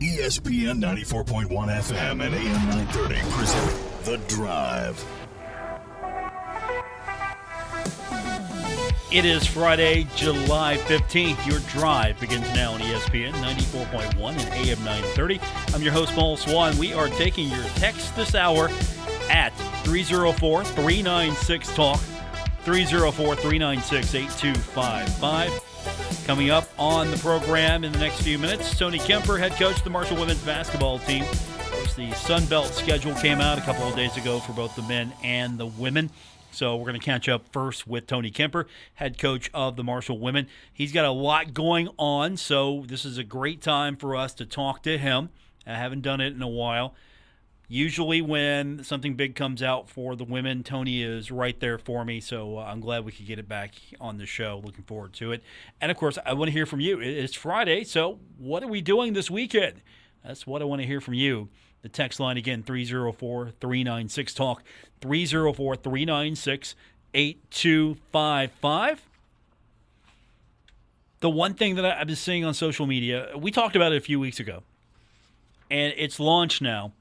ESPN 94.1 FM and AM 930 present The Drive. It is Friday, July 15th. Your drive begins now on ESPN 94.1 and AM 930. I'm your host, Paul Swann. We are taking your text this hour at 304-396-TALK, 304-396-8255. Coming up on the program in the next few minutes, Tony Kemper, head coach of the Marshall women's basketball team. Of course, the Sun Belt schedule came out a couple of days ago for both the men and the women. So we're going to catch up first with Tony Kemper, head coach of the Marshall women. He's got a lot going on, so this is a great time for us to talk to him. I haven't done it in a while. Usually when something big comes out for the women, Tony is right there for me, so I'm glad we could get it back on the show. Looking forward to it. And, of course, I want to hear from you. It's Friday, so what are we doing this weekend? That's what I want to hear from you. The text line, again, 304-396-TALK, 304-396-8255. The one thing that I've been seeing on social media, we talked about it a few weeks ago, and it's launched now.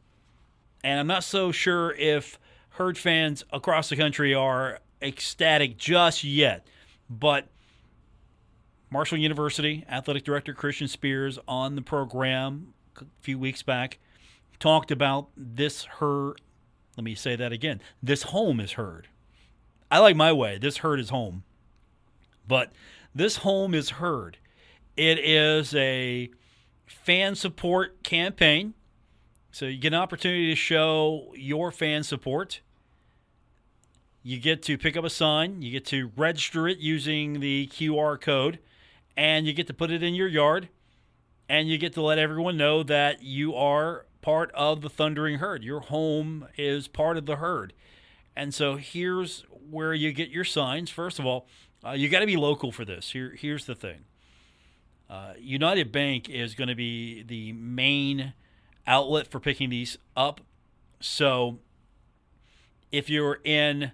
And I'm not so sure if Herd fans across the country are ecstatic just yet. But Marshall University Athletic Director Christian Spears on the program a few weeks back talked about this herd. Let me say that again. This home is herd. I like my way. This herd is home. But this home is herd. It is a fan support campaign. So you get an opportunity to show your fan support. You get to pick up a sign. You get to register it using the QR code. And you get to put it in your yard. And you get to let everyone know that you are part of the Thundering Herd. Your home is part of the herd. And so here's where you get your signs. First of all, you got to be local for this. Here's the thing. United Bank is going to be the main outlet for picking these up. So if you're in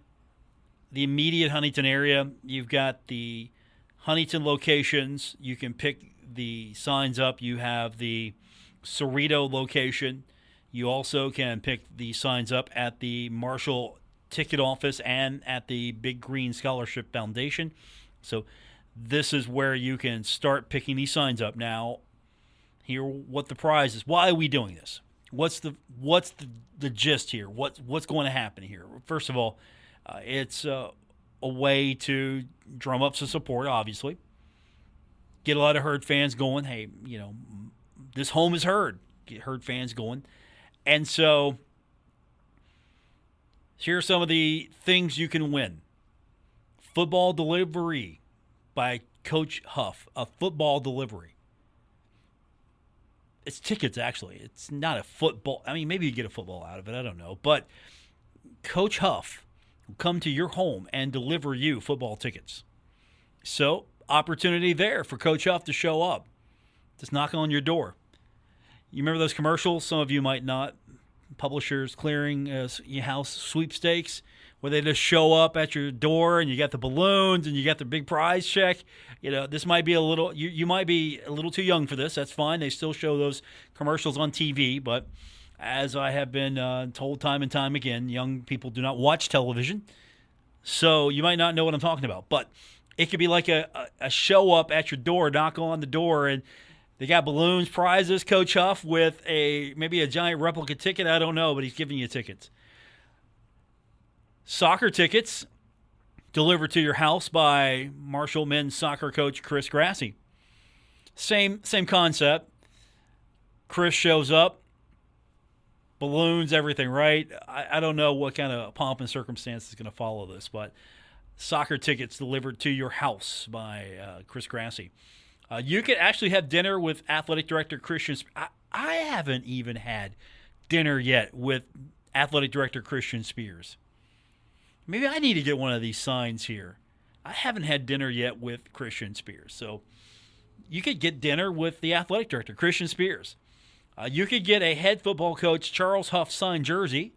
the immediate Huntington area, you've got the Huntington locations. You can pick the signs up. You have the Cerrito location. You also can pick the signs up at the Marshall ticket office and at the Big Green Scholarship Foundation. So this is where you can start picking these signs up. Now, hear what the prize is. Why are we doing this? What's the gist here? What's going to happen here? First of all, it's a way to drum up some support, obviously. Get a lot of Herd fans going. Hey, this home is Herd. Get Herd fans going. And so here are some of the things you can win. Football delivery by Coach Huff. A football delivery. It's tickets, actually. It's not a football. I mean, maybe you get a football out of it. I don't know. But Coach Huff will come to your home and deliver you football tickets. So, opportunity there for Coach Huff to show up. Just knock on your door. You remember those commercials? Some of you might not. Publishers Clearing House sweepstakes, where they just show up at your door and you got the balloons and you got the big prize check. This might be a little, you might be a little too young for this. That's fine. They still show those commercials on TV. But as I have been told time and time again, young people do not watch television. So you might not know what I'm talking about. But it could be like a show up at your door, knock on the door, and they got balloons, prizes, Coach Huff with maybe a giant replica ticket. I don't know, but he's giving you tickets. Soccer tickets delivered to your house by Marshall men's soccer coach Chris Grassi. Same concept. Chris shows up, balloons, everything, right? I don't know what kind of pomp and circumstance is going to follow this, but soccer tickets delivered to your house by Chris Grassi. You could actually have dinner with Athletic Director Christian. I haven't even had dinner yet with Athletic Director Christian Spears. Maybe I need to get one of these signs here. I haven't had dinner yet with Christian Spears. So you could get dinner with the Athletic Director, Christian Spears. You could get a head football coach, Charles Huff, signed jersey.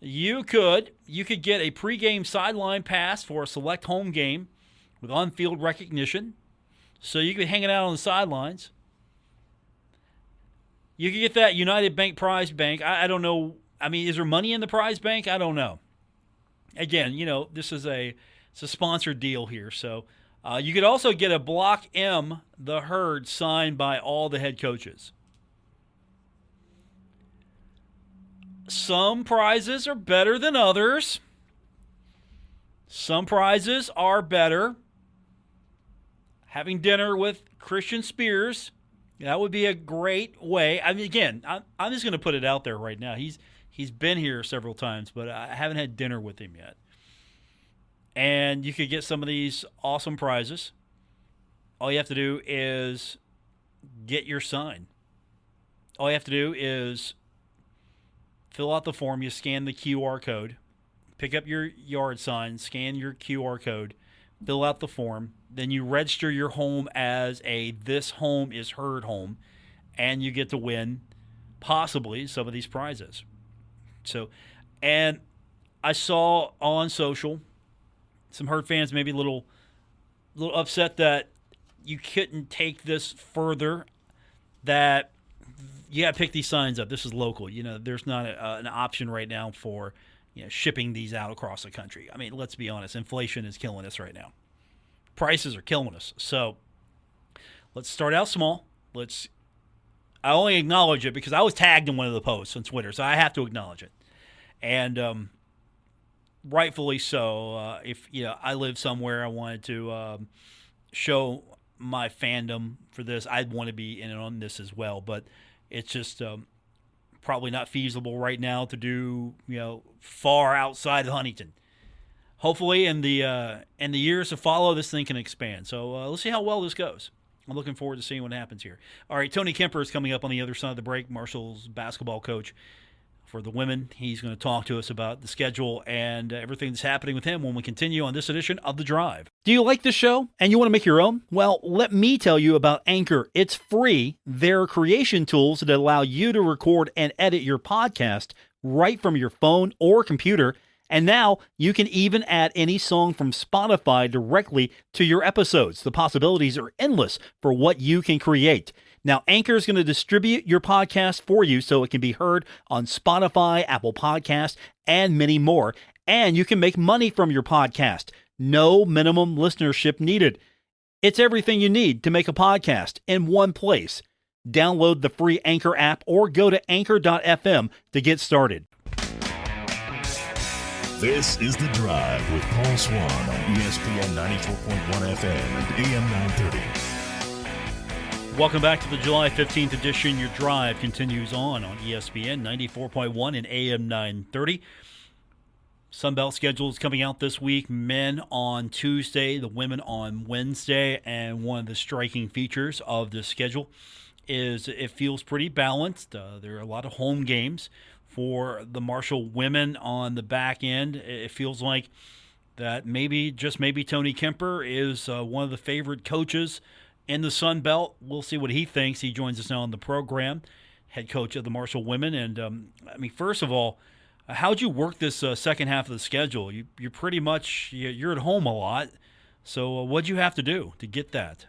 You could get a pregame sideline pass for a select home game with on-field recognition. So you could be hanging out on the sidelines. You can get that United Bank prize bank. I don't know. I mean, is there money in the prize bank? I don't know. Again, this is it's a sponsored deal here. So you could also get a Block M, the Herd, signed by all the head coaches. Some prizes are better than others. Some prizes are better. Having dinner with Christian Spears, that would be a great way. I mean, again, I'm just going to put it out there right now. He's been here several times, but I haven't had dinner with him yet. And you could get some of these awesome prizes. All you have to do is get your sign. All you have to do is fill out the form. You scan the QR code, pick up your yard sign, scan your QR code, fill out the form. Then you register your home as a This Home is Heard home, and you get to win possibly some of these prizes. So, and I saw on social some Herd fans maybe a little upset that you couldn't take this further, that you got to pick these signs up. This is local. There's not an option right now for shipping these out across the country. I mean, let's be honest. Inflation is killing us right now. Prices are killing us. So let's start out small. I only acknowledge it because I was tagged in one of the posts on Twitter, so I have to acknowledge it. And rightfully so. If I live somewhere, I wanted to show my fandom for this. I'd want to be in on this as well, but it's just probably not feasible right now to do far outside of Huntington. Hopefully, in the years to follow, this thing can expand. So let's see how well this goes. I'm looking forward to seeing what happens here. All right, Tony Kemper is coming up on the other side of the break. Marshall's basketball coach for the women. He's going to talk to us about the schedule and everything that's happening with him when we continue on this edition of The Drive. Do you like the show and you want to make your own? Well, let me tell you about Anchor. It's free. There are creation tools that allow you to record and edit your podcast right from your phone or computer. And now you can even add any song from Spotify directly to your episodes. The possibilities are endless for what you can create. Now, Anchor is going to distribute your podcast for you so it can be heard on Spotify, Apple Podcasts, and many more. And you can make money from your podcast. No minimum listenership needed. It's everything you need to make a podcast in one place. Download the free Anchor app or go to anchor.fm to get started. This is The Drive with Paul Swann on ESPN 94.1 FM and AM 930. Welcome back to the July 15th edition. Your Drive continues on ESPN 94.1 and AM 930. Sunbelt schedule is coming out this week. Men on Tuesday, the women on Wednesday. And one of the striking features of this schedule is it feels pretty balanced. There are a lot of home games for the Marshall women on the back end. It feels like that maybe Tony Kemper is one of the favorite coaches in the Sun Belt. We'll see what he thinks. He joins us now on the program, head coach of the Marshall women. And, first of all, how'd you work this second half of the schedule? You're pretty much you're at home a lot. So what'd you have to do to get that?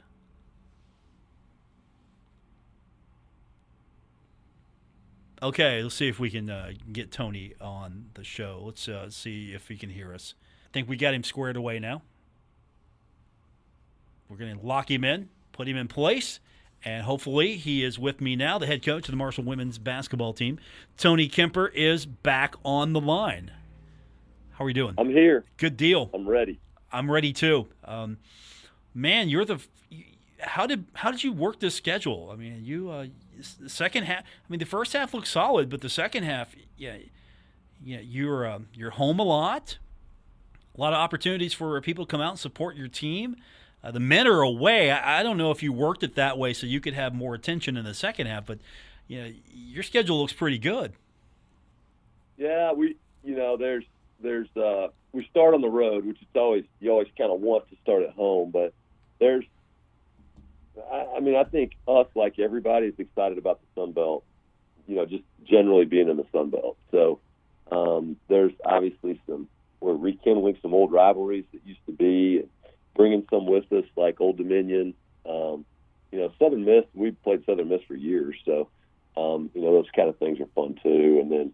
Okay, let's see if we can get Tony on the show. Let's see if he can hear us. I think we got him squared away now. We're going to lock him in, put him in place, and hopefully he is with me now, the head coach of the Marshall women's basketball team. Tony Kemper is back on the line. How are you doing? I'm here. Good deal. I'm ready. I'm ready too. Man, you're the. How did you work this schedule? I mean, the second half. I mean, the first half looked solid, but the second half, you're home a lot. A lot of opportunities for people to come out and support your team. The men are away. I don't know if you worked it that way so you could have more attention in the second half, but your schedule looks pretty good. Yeah, we start on the road, which is you always kind of want to start at home, but I think us, like everybody, is excited about the Sun Belt, just generally being in the Sun Belt. So there's obviously we're rekindling some old rivalries that used to be, and bringing some with us, like Old Dominion. Southern Miss, we've played Southern Miss for years, so Those kind of things are fun too. And then,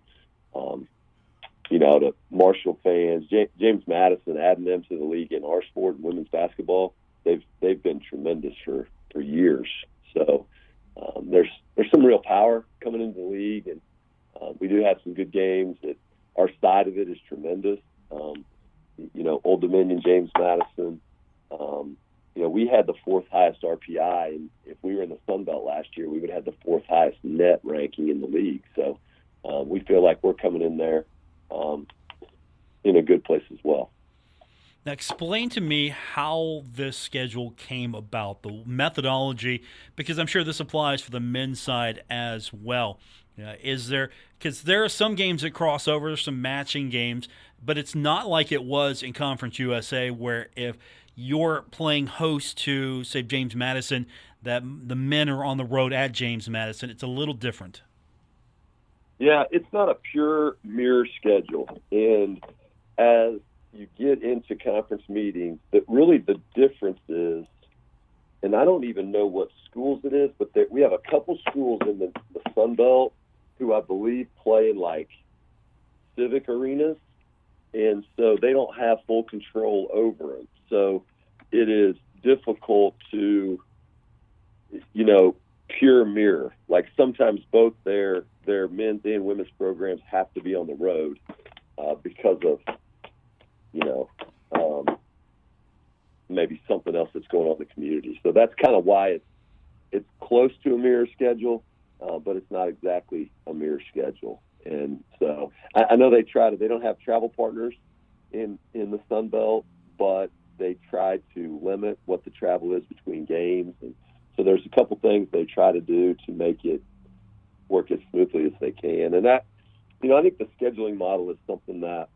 the Marshall fans, James Madison, adding them to the league in our sport and women's basketball, they've been tremendous for years. So there's some real power coming into the league, and we do have some good games. Our side of it is tremendous. Old Dominion, James Madison. We had the fourth highest RPI, and if we were in the Sun Belt last year, we would have the fourth highest net ranking in the league. So we feel like we're coming in there in a good place as well. Now, explain to me how this schedule came about, the methodology, because I'm sure this applies for the men's side as well. Because there are some games that cross over, some matching games, but it's not like it was in Conference USA, where if you're playing host to, say, James Madison, that the men are on the road at James Madison. It's a little different. Yeah, it's not a pure mirror schedule. And as you get into conference meetings, that really the difference is, and I don't even know what schools it is, but we have a couple schools in the Sun Belt who I believe play in like civic arenas, and so they don't have full control over them. So it is difficult to, pure mirror. Like sometimes both their men's and women's programs have to be on the road because of, maybe something else that's going on in the community. So that's kind of why it's close to a mirror schedule, but it's not exactly a mirror schedule. And so I know they don't have travel partners in the Sun Belt, but they try to limit what the travel is between games. And so there's a couple things they try to do to make it work as smoothly as they can. And that, I think the scheduling model is something that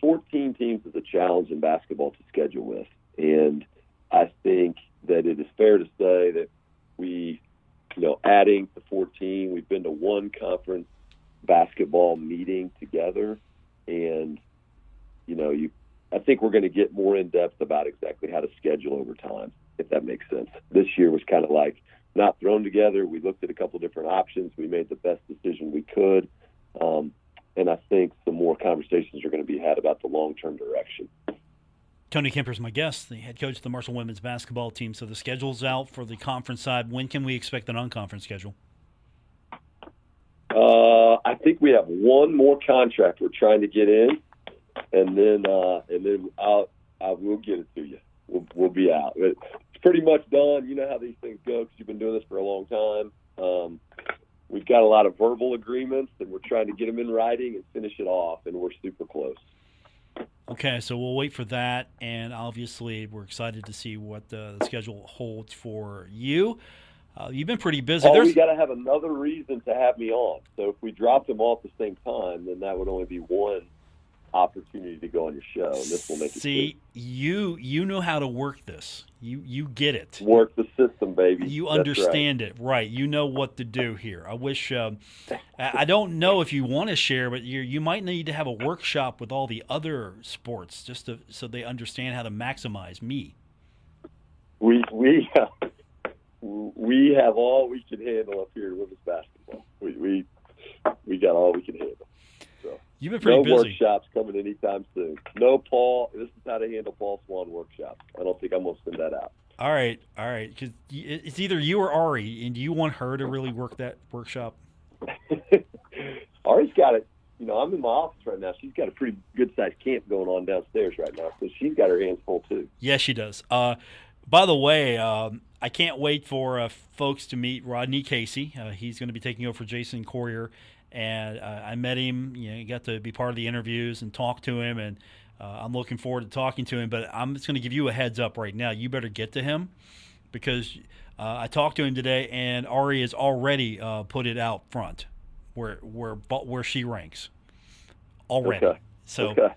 14 teams is a challenge in basketball to schedule with. And I think that it is fair to say that we, adding to 14, we've been to one conference basketball meeting together. And, I think we're going to get more in depth about exactly how to schedule over time, if that makes sense. This year was kind of like not thrown together. We looked at a couple different options. We made the best decision we could. And I think some more conversations are going to be had about the long-term direction. Tony Kemper is my guest, the head coach of the Marshall women's basketball team. So the schedule's out for the conference side. When can we expect the non-conference schedule? I think we have one more contract we're trying to get in, and then I will get it to you. We'll be out. It's pretty much done. You know how these things go because you've been doing this for a long time. We've got a lot of verbal agreements, and we're trying to get them in writing and finish it off, and we're super close. Okay, so we'll wait for that, and obviously we're excited to see what the schedule holds for you. You've been pretty busy. We got to have another reason to have me on. So if we dropped them all at the same time, then that would only be one opportunity to go on your show, and this will make it. See, you know how to work this. You get it. Work the system, baby. You understand it, right? You know what to do here. I wish I don't know if you want to share, but you might need to have a workshop with all the other sports just so they understand how to maximize me. We have all we can handle up here in women's basketball. We got all we can handle. So. You've been pretty busy. No workshops coming anytime soon. No, Paul. This is how to handle Paul Swann workshops. I don't think I'm going to send that out. All right. Because it's either you or Ari, and do you want her to really work that workshop? Ari's got it. I'm in my office right now. She's got a pretty good-sized camp going on downstairs right now, so she's got her hands full too. Yes, she does. By the way, I can't wait for folks to meet Rodney Casey. He's going to be taking over for Jason Corrier. And I met him, got to be part of the interviews and talk to him, and I'm looking forward to talking to him. But I'm just going to give you a heads up right now. You better get to him because I talked to him today, and Ari has already put it out front where she ranks already. Okay.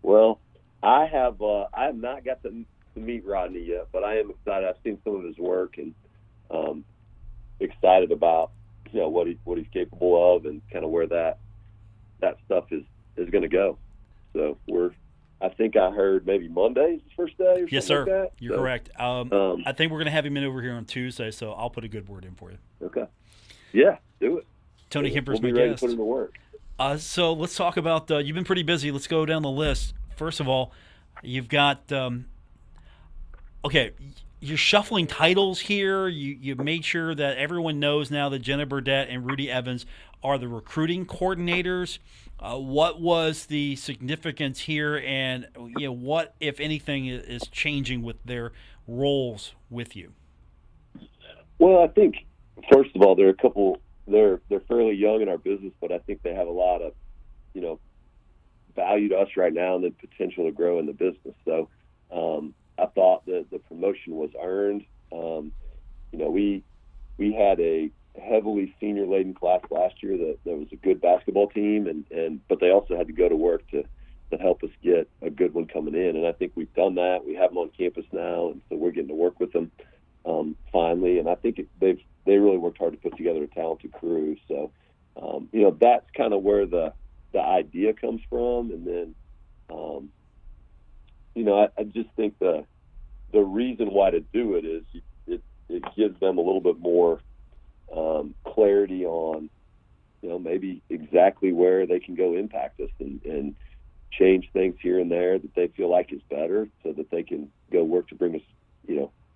Well, I have not got to meet Rodney yet, but I am excited. I've seen some of his work and excited about what he's capable of and kind of where that stuff is going to go. So I think I heard maybe Monday is his first day. Or yes, sir. Like that. You're correct. I think we're going to have him in over here on Tuesday, so I'll put a good word in for you. Okay. Yeah, do it. Tony Kemper's We'll my be ready guest. to put in the work. So let's talk about. You've been pretty busy. Let's go down the list. First of all, you've got. Okay, you're shuffling titles here. You made sure that everyone knows now that Jenna Burdett and Rudy Evans are the recruiting coordinators. What was the significance here, and what, if anything, is changing with their roles with you? Well, I think first of all, they're a couple. They're fairly young in our business, but I think they have a lot of value to us right now, and then potential to grow in the business. So I thought that the promotion was earned. We had a heavily senior laden class last year that was a good basketball team, but they also had to go to work to help us get a good one coming in. And I think we've done that. We have them on campus now, and so we're getting to work with them finally. And I think they really worked hard to put together a talented crew. So that's kind of where the idea comes from. And then I just think the reason why to do it is it gives them a little bit more clarity on, maybe exactly where they can go impact us and change things here and there that they feel like is better, so that they can go work to bring us,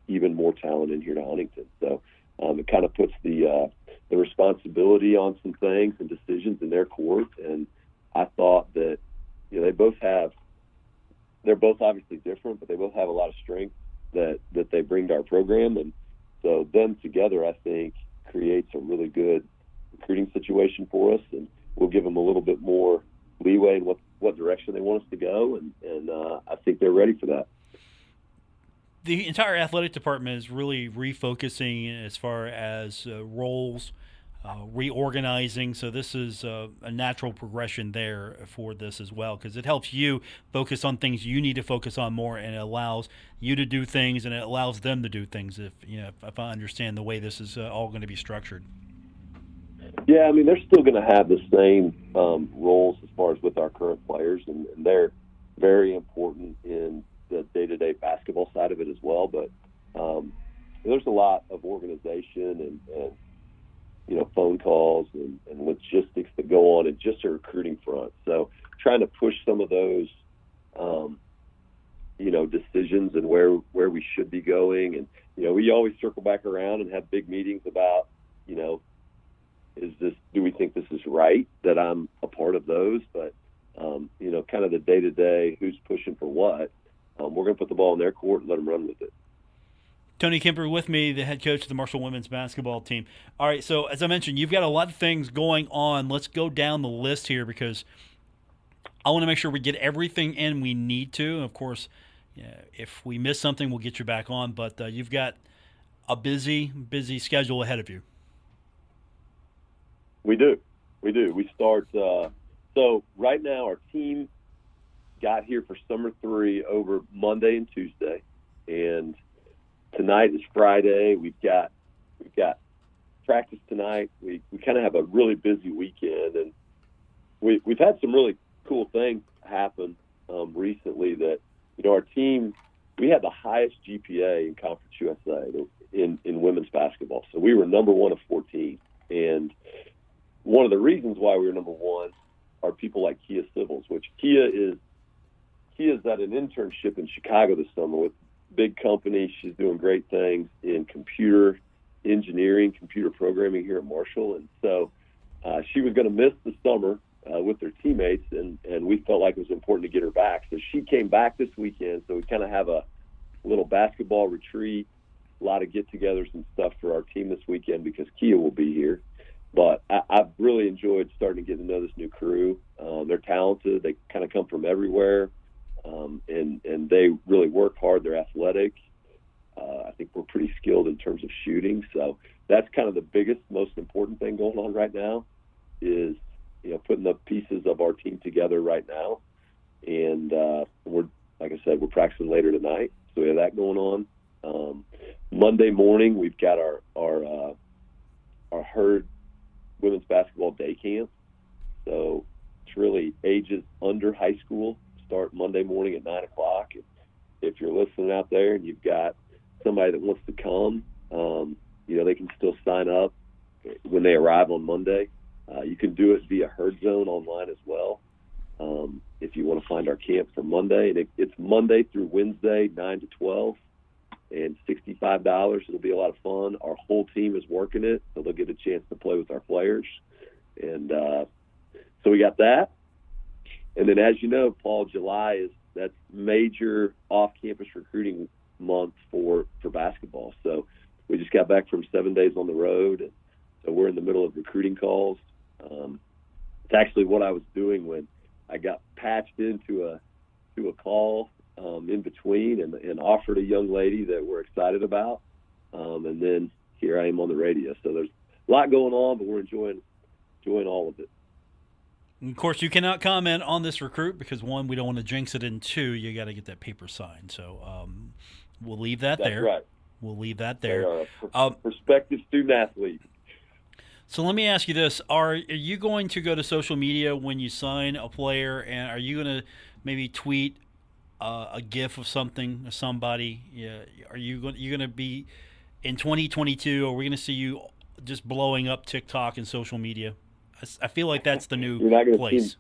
even more talent in here to Huntington. So it kind of puts the responsibility on some things and decisions in their court. And I thought that, they're both obviously different, but they both have a lot of strength that they bring to our program. And so them together, I think, creates a really good recruiting situation for us, and we'll give them a little bit more leeway in what direction they want us to go. And I think they're ready for that. The entire athletic department is really refocusing as far as roles, reorganizing. So this is a natural progression there for this as well, because it helps you focus on things you need to focus on more, and it allows you to do things, and it allows them to do things. If I understand the way this is all going to be structured. Yeah, I mean, they're still going to have the same roles as far as with our current players, and they're very important in the day-to-day basketball side of it as well. But there's a lot of organization and phone calls and logistics that go on in just a recruiting front. So trying to push some of those, decisions and where we should be going. And, we always circle back around and have big meetings about, do we think this is right that I'm a part of those? But, kind of the day-to-day, who's pushing for what, we're going to put the ball in their court and let them run with it. Tony Kemper with me, the head coach of the Marshall women's basketball team. All right, so as I mentioned, you've got a lot of things going on. Let's go down the list here, because I want to make sure we get everything in we need to. And of course, if we miss something, we'll get you back on. But you've got a busy schedule ahead of you. We do. We start so right now our team got here for summer 3 over Monday and Tuesday, and tonight is Friday. We've got practice tonight. We kind of have a really busy weekend, and we've had some really cool things happen recently. That our team, we had the highest GPA in Conference USA in women's basketball. So we were number 1 of 14, and one of the reasons why we were number 1 are people like Kia Civils, which Kia's at an internship in Chicago this summer with big company. She's doing great things in computer engineering, computer programming here at Marshall. And so she was going to miss the summer with her teammates, and we felt like it was important to get her back. So she came back this weekend. So we kind of have a little basketball retreat, a lot of get-togethers and stuff for our team this weekend because Kia will be here. But I've really enjoyed starting to get to know this new crew. They're talented. They kind of come from everywhere. And they really work hard. They're athletic. I think we're pretty skilled in terms of shooting. So that's kind of the biggest, most important thing going on right now is, putting the pieces of our team together right now. And like I said, we're practicing later tonight. So we have that going on. Monday morning, we've got our Herd women's basketball day camp. So it's really ages under high school. Start Monday morning at 9 o'clock. If you're listening out there and you've got somebody that wants to come, they can still sign up when when they arrive on Monday. You can do it via Herd Zone online as well if you want to find our camp for Monday. And it's Monday through Wednesday, 9 to 12, and $65. It'll be a lot of fun. Our whole team is working it, so they'll get a chance to play with our players. And so we got that. And then, as you know, Paul, July that's major off-campus recruiting month for basketball. So we just got back from 7 days on the road, and so we're in the middle of recruiting calls. It's actually what I was doing when I got patched into a call in between and offered a young lady that we're excited about. And then here I am on the radio. So there's a lot going on, but we're enjoying all of it. And of course, you cannot comment on this recruit because, one, we don't want to jinx it, and two, you got to get that paper signed. So we'll leave that That's there. Right. We'll leave that there. They are a prospective student athlete. So let me ask you this. Are you going to go to social media when you sign a player, and are you going to maybe tweet a GIF of something, of somebody? Yeah. Are you going to be in 2022? Are we going to see you just blowing up TikTok and social media? I feel like that's the new place.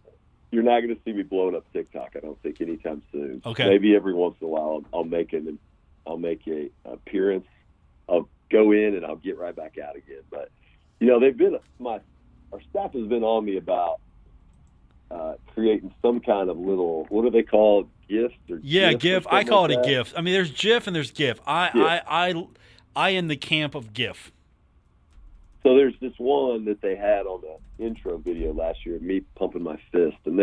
You're not going to see me blowing up TikTok, I don't think, anytime soon. Okay. Maybe every once in a while I'll make an appearance. I'll go in and I'll get right back out again. But they've been our staff has been on me about creating some kind of little, what do they call it, GIF? Yeah, GIF. I call it a GIF. I mean, there's GIF and there's GIF. I am the camp of GIF. So there's this one that they had on the intro video last year, me pumping my fist. And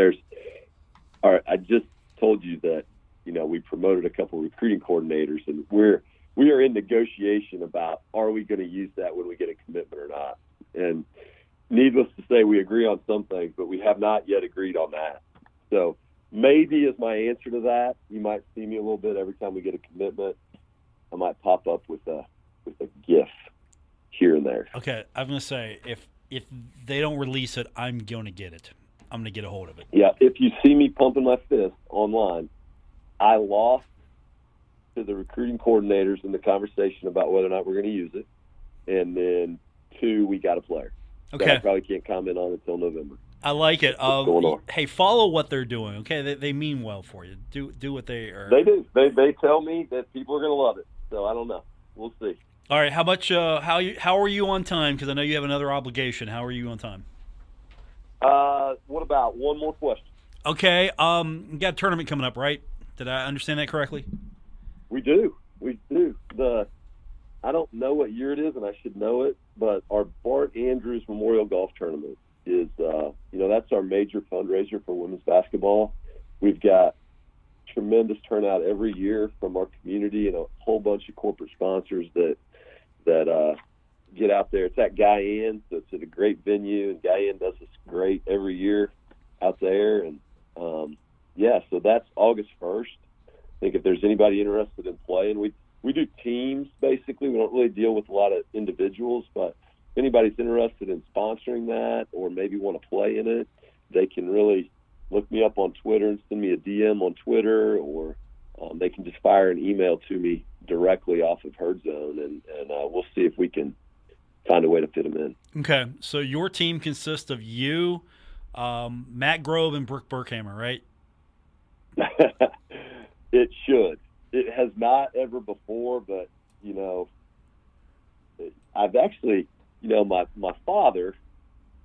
all right, I just told you that, we promoted a couple recruiting coordinators, and we are in negotiation about, are we going to use that when we get a commitment or not? And needless to say, we agree on some things, but we have not yet agreed on that. So maybe as my answer to that, you might see me a little bit every time we get a commitment. I might pop up with a GIF here and there. Okay, I'm going to say, if they don't release it, I'm going to get it. I'm going to get a hold of it. Yeah, if you see me pumping my fist online, I lost to the recruiting coordinators in the conversation about whether or not we're going to use it. And then, 2, we got a player. Okay. That I probably can't comment on until November. I like it. What's going on? Hey, follow what they're doing, okay? They mean well for you. Do what they are. They do. They tell me that people are going to love it. So I don't know. We'll see. All right. How much? How are you on time? Because I know you have another obligation. How are you on time? What about one more question? Okay. You got a tournament coming up, right? Did I understand that correctly? We do. I don't know what year it is, and I should know it, but our Bart Andrews Memorial Golf Tournament is, that's our major fundraiser for women's basketball. We've got tremendous turnout every year from our community and a whole bunch of corporate sponsors that get out there. It's at Guyan, so it's at a great venue, and Guyan does this great every year out there. And, so that's August 1st. I think if there's anybody interested in playing, we do teams, basically. We don't really deal with a lot of individuals, but if anybody's interested in sponsoring that or maybe want to play in it, they can really look me up on Twitter and send me a DM on Twitter, or they can just fire an email to me directly off of Herd Zone, and we'll see if we can find a way to fit them in. Okay, so your team consists of you, Matt Grove, and Brooke Burkhammer, right? It should. It has not ever before, but, I've actually, my father,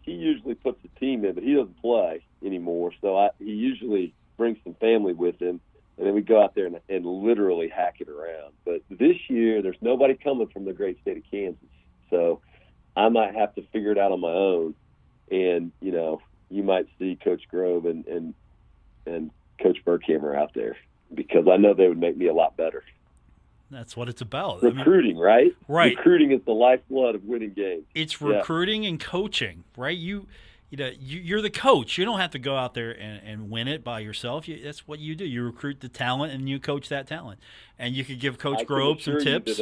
he usually puts the team in, but he doesn't play anymore, so he usually brings some family with him, and then we go out there and literally hack it around. But this year, there's nobody coming from the great state of Kansas, so I might have to figure it out on my own, and, you might see Coach Grove and Coach Burkhammer out there, because I know they would make me a lot better. That's what it's about. Recruiting, right? Right. Recruiting is the lifeblood of winning games. It's recruiting and coaching, right? You're the coach. You don't have to go out there and win it by yourself. That's what you do. You recruit the talent and you coach that talent. And you could give Coach Grove some tips.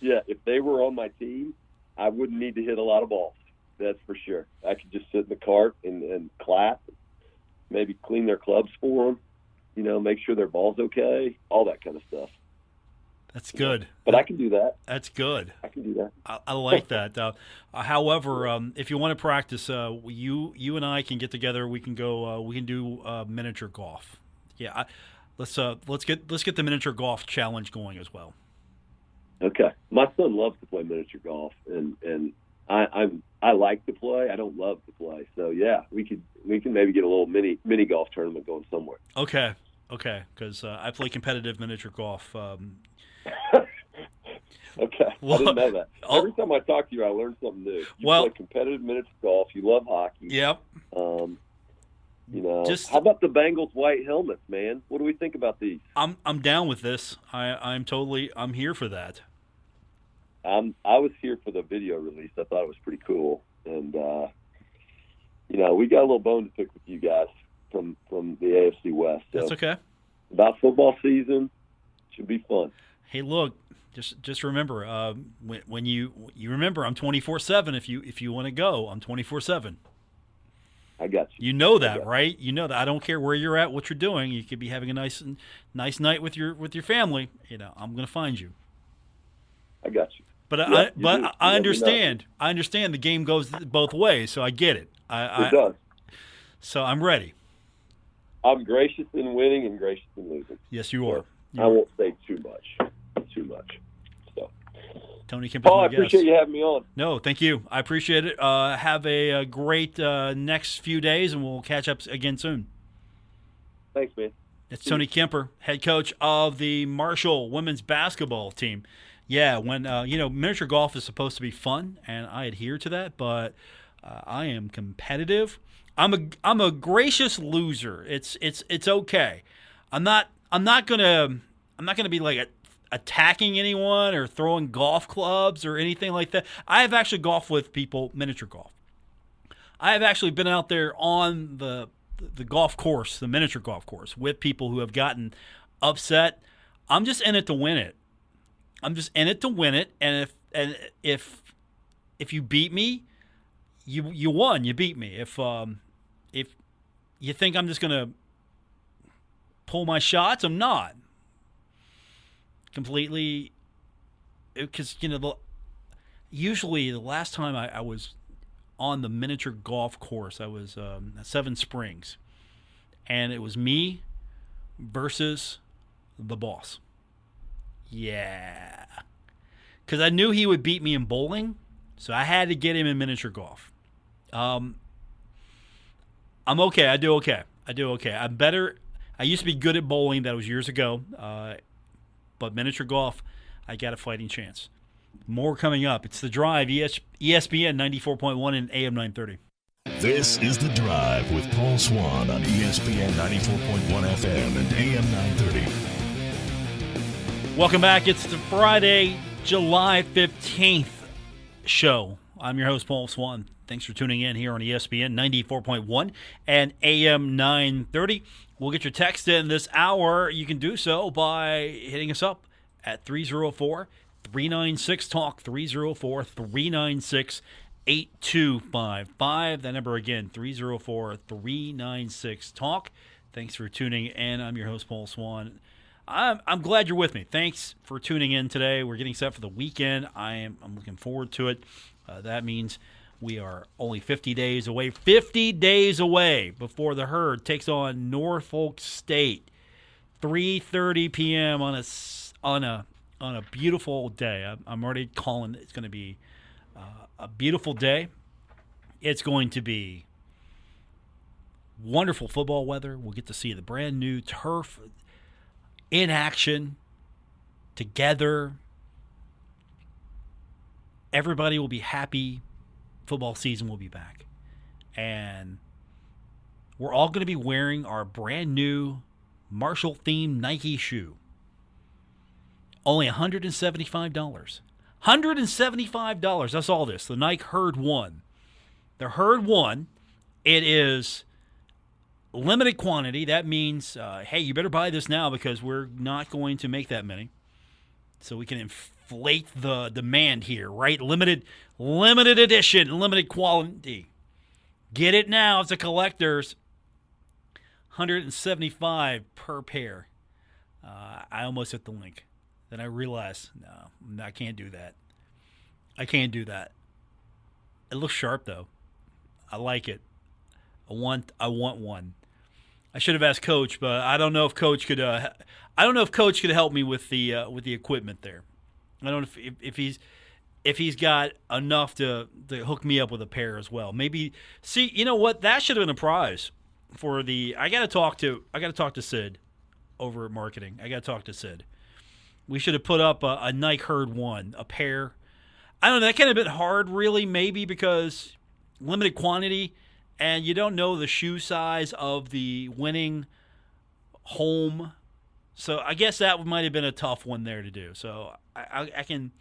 If they were on my team, I wouldn't need to hit a lot of balls. That's for sure. I could just sit in the cart and clap, maybe clean their clubs for them, make sure their ball's okay, all that kind of stuff. That's good. But I can do that. That's good. I can do that. I like that. However, if you want to practice, you and I can get together. We can go. We can do miniature golf. Yeah, let's get the miniature golf challenge going as well. Okay. My son loves to play miniature golf, and I like to play. I don't love to play. So yeah, we can maybe get a little mini golf tournament going somewhere. Okay, because I play competitive miniature golf. Okay, I didn't know that. Every time I talk to you, I learn something new. You play competitive miniature golf. You love hockey. Yep. How about the Bengals white helmets, man? What do we think about these? I'm down with this. I'm here for that. I was here for the video release. I thought it was pretty cool, and we got a little bone to pick with you guys from the AFC West. So that's okay. About football season, should be fun. Hey, look, just remember when you remember I'm 24/7. If you want to go, I'm 24/7. I got you. You know that, right? You know that. I don't care where you're at, what you're doing. You could be having a nice night with your family. I'm going to find you. I got you. But I understand. I understand the game goes both ways, so I get it. It does. So I'm ready. I'm gracious in winning and gracious in losing. Yes, you are. I won't say too much. So, Tony Kemper. Paul, I appreciate you having me on. No, thank you. I appreciate it. Have a great next few days, and we'll catch up again soon. Thanks, man. It's Tony Kemper, head coach of the Marshall women's basketball team. Yeah, when miniature golf is supposed to be fun, and I adhere to that, but I am competitive. I'm a gracious loser. It's okay. I'm not gonna be like attacking anyone or throwing golf clubs or anything like that. I have actually golfed with people, miniature golf. I have actually been out there on the golf course, the miniature golf course, with people who have gotten upset. I'm just in it to win it. I'm just in it to win it, and if you beat me, you won. You beat me. If you think I'm just gonna pull my shots, I'm not. Completely, because usually the last time I was on the miniature golf course, I was at Seven Springs, and it was me versus the boss. Yeah, because I knew he would beat me in bowling, so I had to get him in miniature golf. I'm okay. I do okay. I'm better. I used to be good at bowling. That was years ago. But miniature golf, I got a fighting chance. More coming up. It's The Drive, ESPN 94.1 and AM 930. This is The Drive with Paul Swann on ESPN 94.1 FM and AM 930. Welcome back. It's the Friday, July 15th show. I'm your host, Paul Swann. Thanks for tuning in here on ESPN 94.1 and AM 930. We'll get your text in this hour. You can do so by hitting us up at 304-396-TALK, 304-396-8255. That number again, 304-396-TALK. Thanks for tuning in. I'm your host, Paul Swann. I'm glad you're with me. Thanks for tuning in today. We're getting set for the weekend. I'm looking forward to it. That means we are only 50 days away before the Herd takes on Norfolk State. 3:30 p.m. on a beautiful day. I'm already calling it. It's going to be a beautiful day. It's going to be wonderful football weather. We'll get to see the brand new turf in action together. Everybody will be happy. Football season will be back. And we're all going to be wearing our brand new Marshall-themed Nike shoe. Only $175. $175. That's all this. The Nike Herd 1. The Herd 1, it is limited quantity. That means, hey, you better buy this now because we're not going to make that many. So we can inflate the demand here, right? Limited edition, limited quality. Get it now. It's a collector's. $175 per pair. I almost hit the link. Then I realized, no, I can't do that. I can't do that. It looks sharp though. I like it. I want one. I should have asked Coach, but I don't know if Coach could. I don't know if Coach could help me with the equipment there. I don't know if he's got enough to hook me up with a pair as well. Maybe see, you know what? That should have been a prize for the. I got to talk to Sid over at marketing. I got to talk to Sid. We should have put up a Nike Herd one, a pair. I don't know. That kind of been hard, really, maybe because limited quantity, and you don't know the shoe size of the winning home. So I guess that might have been a tough one there to do. So I can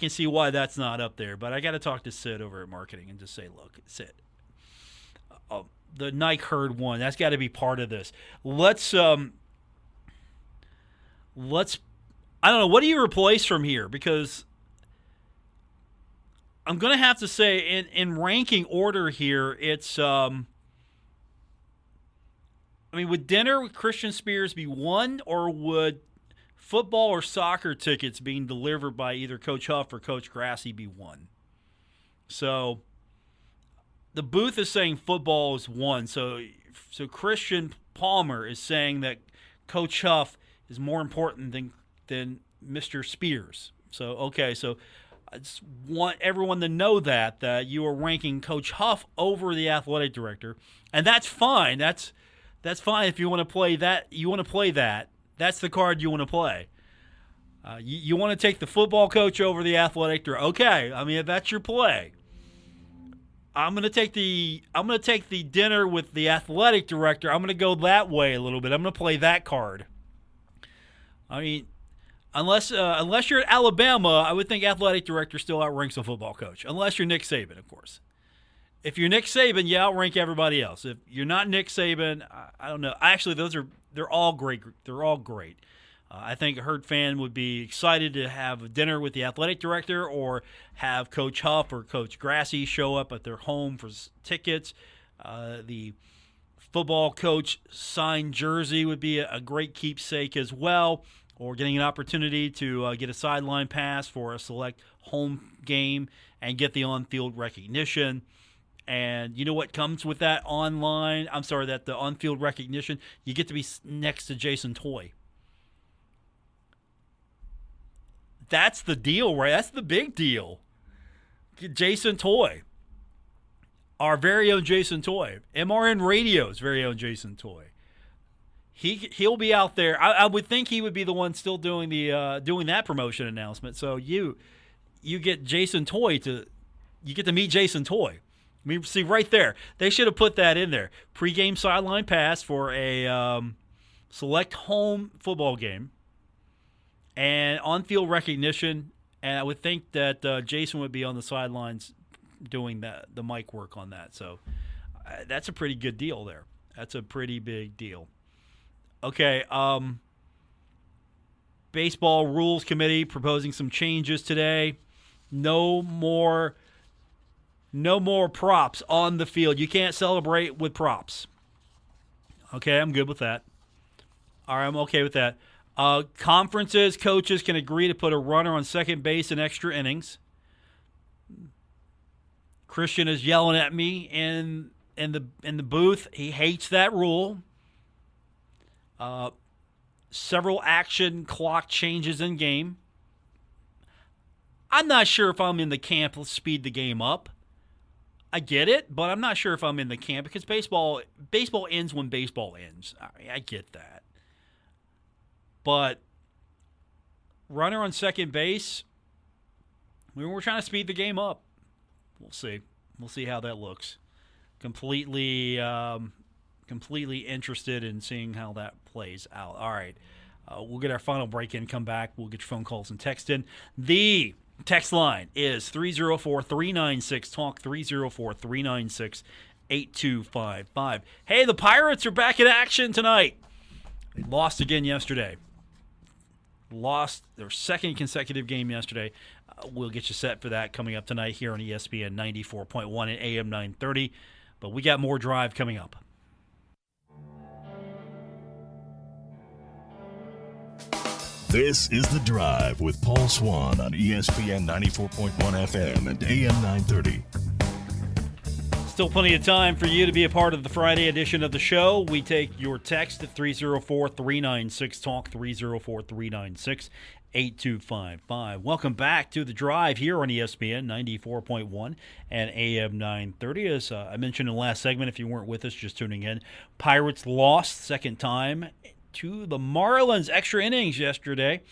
see why that's not up there. But I got to talk to Sid over at marketing and just say, look, Sid, the Nike Herd one, that's got to be part of this. Let's I don't know, what do you replace from here? Because I'm going to have to say, in ranking order here, it's, would dinner with Christian Spears be one, or would football or soccer tickets being delivered by either Coach Huff or Coach Grassi be one? So the booth is saying football is one. So Christian Palmer is saying that Coach Huff is more important than Mr. Spears. So, okay, so I just want everyone to know that you are ranking Coach Huff over the athletic director, and that's fine. That's fine if you want to play that. You want to play that. That's the card you want to play. You want to take the football coach over the athletic director. Okay, if that's your play. I'm gonna take the dinner with the athletic director. I'm gonna go that way a little bit. I'm gonna play that card. Unless you're at Alabama, I would think athletic director still outranks the football coach. Unless you're Nick Saban, of course. If you're Nick Saban, you outrank everybody else. If you're not Nick Saban, I don't know. Actually, they're all great. They're all great. I think a Herd fan would be excited to have a dinner with the athletic director, or have Coach Huff or Coach Grassi show up at their home for tickets. The football coach signed jersey would be a great keepsake as well, or getting an opportunity to get a sideline pass for a select home game and get the on-field recognition. And you know what comes with that the on-field recognition? You get to be next to Jason Toy. That's the deal, right? That's the big deal. Jason Toy. Our very own Jason Toy. MRN Radio's very own Jason Toy. He'll be out there. I would think he would be the one still doing that promotion announcement. So you get Jason Toy you get to meet Jason Toy. See right there. They should have put that in there. Pre-game sideline pass for a select home football game, and on-field recognition. And I would think that Jason would be on the sidelines doing the mic work on that. So that's a pretty good deal there. That's a pretty big deal. Okay, Baseball Rules Committee proposing some changes today. No more props on the field. You can't celebrate with props. Okay, I'm good with that. All right, I'm okay with that. Conferences, coaches can agree to put a runner on second base in extra innings. Christian is yelling at me in the booth. He hates that rule. Several action clock changes in game. I'm not sure if I'm in the camp, let's speed the game up. I get it, but I'm not sure if I'm in the camp, because baseball ends when baseball ends. I get that. But runner on second base, we're trying to speed the game up. We'll see. We'll see how that looks. Completely interested in seeing how that plays out. All right. We'll get our final break in, come back. We'll get your phone calls and text in. The text line is 304-396-TALK, 304-396-8255. Hey, the Pirates are back in action tonight. They lost again yesterday. Lost their second consecutive game yesterday. We'll get you set for that coming up tonight here on ESPN 94.1 and AM 930. But we got more Drive coming up. This is The Drive with Paul Swann on ESPN 94.1 FM and AM 930. Still plenty of time for you to be a part of the Friday edition of the show. We take your text at 304-396-TALK, 304-396-8255. Welcome back to The Drive here on ESPN 94.1 and AM 930. As I mentioned in the last segment, if you weren't with us, just tuning in, Pirates lost second time to the Marlins. Extra innings yesterday.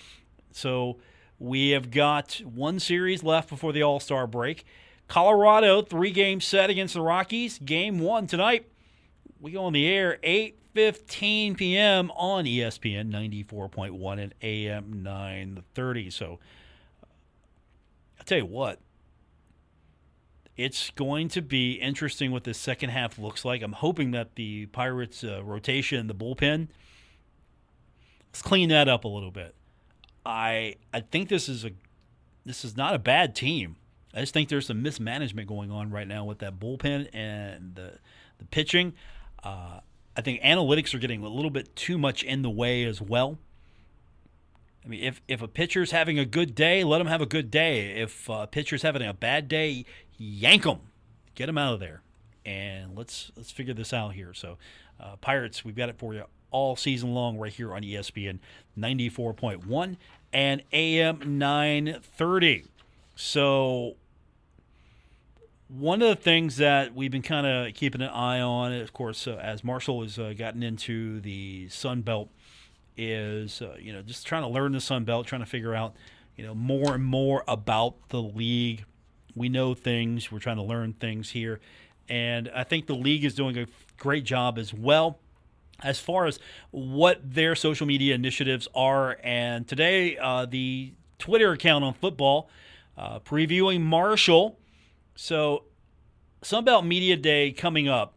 So we have got one series left before the All-Star break. Colorado, 3-game set against the Rockies. Game 1 tonight. We go on the air 8:15 p.m. on ESPN 94.1 and AM 930. So I'll tell you what. It's going to be interesting what this second half looks like. I'm hoping that the Pirates' rotation, the bullpen, let's clean that up a little bit. I think this is not a bad team. I just think there's some mismanagement going on right now with that bullpen and the pitching. I think analytics are getting a little bit too much in the way as well. I mean, if a pitcher's having a good day, let him have a good day. If a pitcher's having a bad day, yank him. Get him out of there. And let's figure this out here. So, Pirates, we've got it for you all season long right here on ESPN 94.1 and AM 930. So one of the things that we've been kind of keeping an eye on, of course, as Marshall has gotten into the Sun Belt, is just trying to learn the Sun Belt, trying to figure out more and more about the league. We know things. We're trying to learn things here, and I think the league is doing a great job as well as far as what their social media initiatives are. And today, the Twitter account on football previewing Marshall. So, Sunbelt Media Day coming up,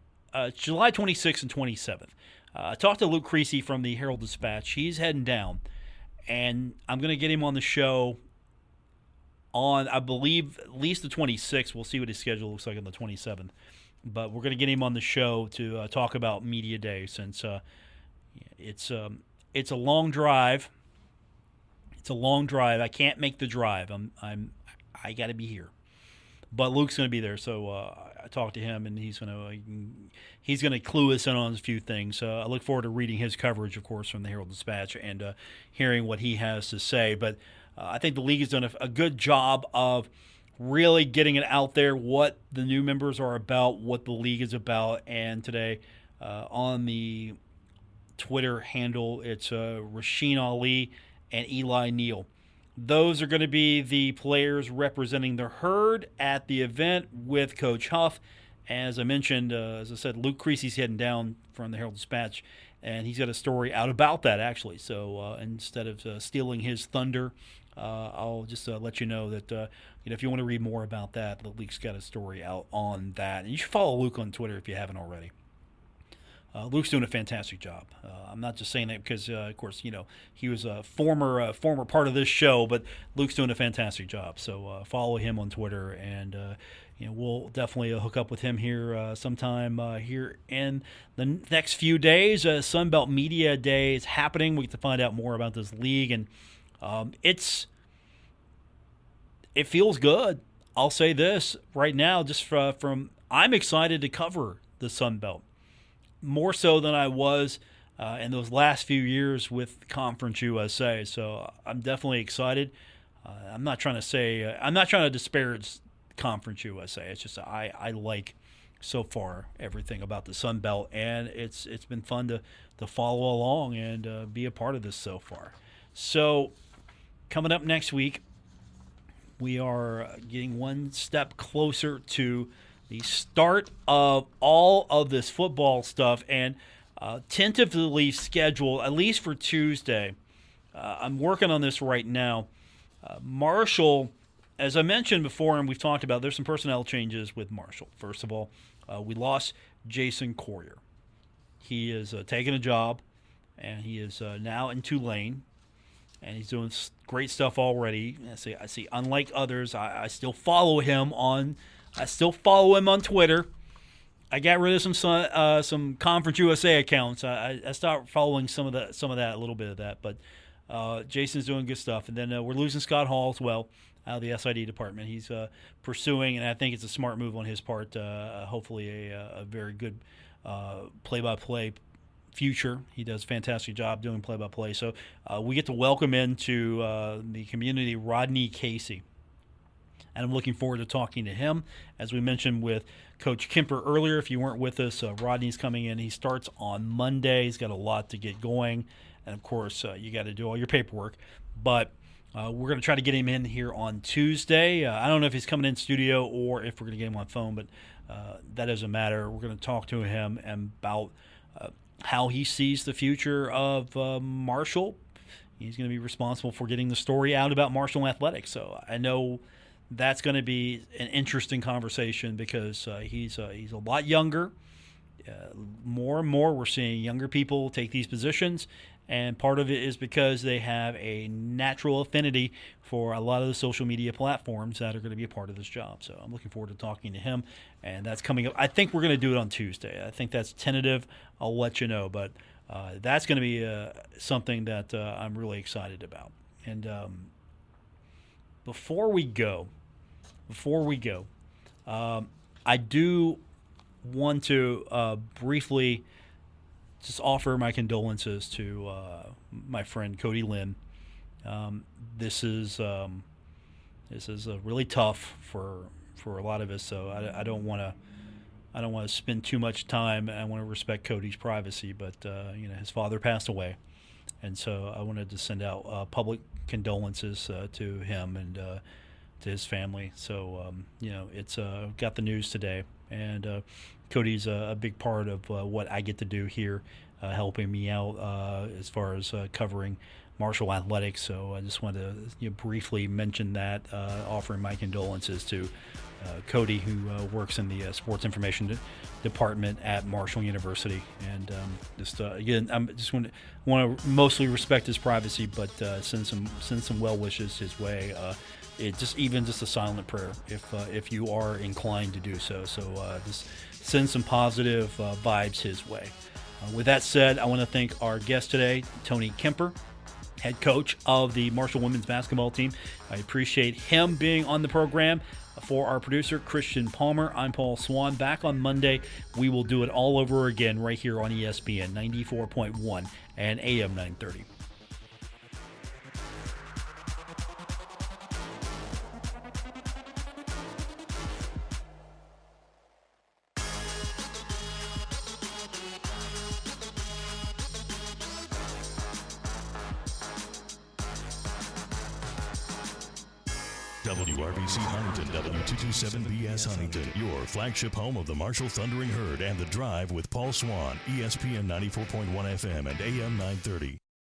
July 26th and 27th. I talked to Luke Creasy from the Herald-Dispatch. He's heading down, and I'm going to get him on the show on, I believe, at least the 26th. We'll see what his schedule looks like on the 27th. But we're going to get him on the show to talk about Media Day, since it's a long drive. It's a long drive. I can't make the drive. I got to be here. But Luke's going to be there, so I talked to him, and he's going to clue us in on a few things. I look forward to reading his coverage, of course, from the Herald-Dispatch and hearing what he has to say. But I think the league has done a good job of really getting it out there, what the new members are about, what the league is about. And today on the Twitter handle, it's Rasheen Ali and Eli Neal. Those are going to be the players representing the Herd at the event with Coach Huff. As I mentioned, as I said, Luke Creasy's heading down from the Herald-Dispatch, and he's got a story out about that, actually. So instead of stealing his thunder, I'll just let you know that if you want to read more about that, the league's got a story out on that. And you should follow Luke on Twitter if you haven't already. Luke's doing a fantastic job. I'm not just saying that because, of course, he was a former part of this show, but Luke's doing a fantastic job. So follow him on Twitter, and we'll definitely hook up with him here sometime here in the next few days. Sunbelt Media Day is happening. We get to find out more about this league, and it feels good. I'll say this right now, just from I'm excited to cover the Sunbelt. More so than I was in those last few years with Conference USA. So I'm definitely excited. I'm not trying to disparage Conference USA. It's just I like so far everything about the Sun Belt, and it's been fun to follow along and be a part of this so far. So coming up next week, we are getting one step closer to the start of all of this football stuff, and tentatively scheduled, at least for Tuesday. I'm working on this right now. Marshall, as I mentioned before, and we've talked about, there's some personnel changes with Marshall. First of all, we lost Jason Courier. He is taking a job, and he is now in Tulane, and he's doing great stuff already. I see. Unlike others, I still follow him on Twitter. I got rid of some Conference USA accounts. I stopped following some of that, a little bit of that, but Jason's doing good stuff. And then we're losing Scott Hall as well out of the SID department. He's pursuing, and I think it's a smart move on his part, hopefully a very good play-by-play future. He does a fantastic job doing play-by-play. So we get to welcome into the community Rodney Casey. And I'm looking forward to talking to him. As we mentioned with Coach Kemper earlier, if you weren't with us, Rodney's coming in. He starts on Monday. He's got a lot to get going. And, of course, you got to do all your paperwork. But we're going to try to get him in here on Tuesday. I don't know if he's coming in studio or if we're going to get him on phone, but that doesn't matter. We're going to talk to him about how he sees the future of Marshall. He's going to be responsible for getting the story out about Marshall athletics. So I know that's going to be an interesting conversation because he's a lot younger. More and more we're seeing younger people take these positions, and part of it is because they have a natural affinity for a lot of the social media platforms that are going to be a part of this job. So I'm looking forward to talking to him, and that's coming up. I think we're going to do it on Tuesday. I think that's tentative. I'll let you know, but that's going to be something that I'm really excited about. And before we go, I do want to briefly just offer my condolences to my friend Cody Lynn. This is really tough for a lot of us. So I don't want to spend too much time. I want to respect Cody's privacy, but his father passed away, and so I wanted to send out public condolences to him and to his family. So it's got the news today, and Cody's a big part of what I get to do here, helping me out as far as covering Marshall athletics. So I just wanted to briefly mention that, offering my condolences to Cody, who works in the sports information department at Marshall University. And again, I just want to mostly respect his privacy, but send some well wishes his way. Just a silent prayer if you are inclined to do so. So just send some positive vibes his way. With that said, I want to thank our guest today, Tony Kemper, head coach of the Marshall women's basketball team. I appreciate him being on the program. For our producer, Christian Palmer, I'm Paul Swann. Back on Monday, we will do it all over again right here on ESPN 94.1 and AM 930. WRBC Huntington, W227BS Huntington, your flagship home of the Marshall Thundering Herd and The Drive with Paul Swann, ESPN 94.1 FM and AM 930.